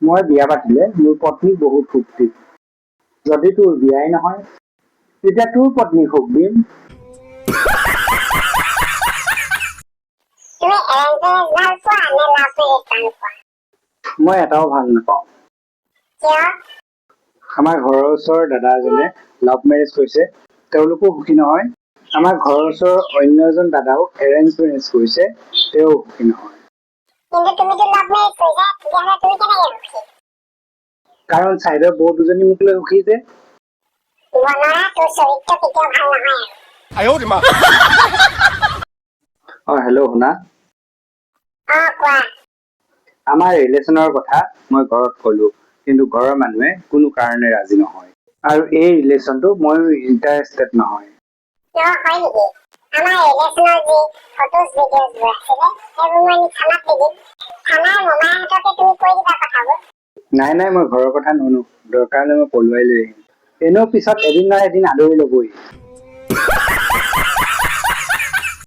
মই বিয়া পাতিলে মোৰ পত্নী বহুত সুখ দিম। যদি তোৰ বিয়াই নহয় তেতিয়া তোৰ পত্নীক সুখ দিম। তুমি এৰেঞ্জ ভাল পোৱা নে লাভ মেৰেজ ভাল পোৱা? মই এটাও ভাল নাপাওঁ। কিয়? আমাৰ ঘৰৰ ওচৰৰ দাদা এজনে লাভ মেৰেজ কৰিছে, তেওঁলোকো সুখী নহয়। আমাৰ ঘৰৰ ওচৰৰ অন্য এজন দাদাও এৰেঞ্জ মেৰেজ কৰিছে, তেওঁ সুখী নহয়। কিন্তু তুমিতো লাভ মেৰেজ কৰিছা, তেতিয়াহ'লে তুমি কেনেকে সুখী? কাৰণ চাইডৰ বৌ দুজনী মোক লৈ সুখী যে। বনৰা তোৰ চৰিত্ৰ কেতিয়াও ভাল নহয় হেল্ল' শুনা। কোৱা। আমাৰ ৰিলেশ্যনৰ কথা মই ঘৰত কলো, কিন্তু ঘৰৰ মানুহে কোনো কাৰণে ৰাজি নহয়। আৰু এই ৰিলেশ্যনটো ময়ো ইণ্টাৰেষ্টেড নহয়। হয় নেকি? আমাৰ ৰিলেশ্যনৰ যি ফটোজ ভিডিঅ'জবোৰ আছিলে সেইবোৰ মই থানাত দি দিম। থানাৰ মমাহঁতকে তুমি কৈ দিবা কথাবোৰ। নাই মই ঘৰৰ কথা নুশুনো, দৰকাৰ হ'লে মই পলুৱাই লৈ আহিম। এনেও পিছত এদিন নহয় এদিন আদৰি ল'বই।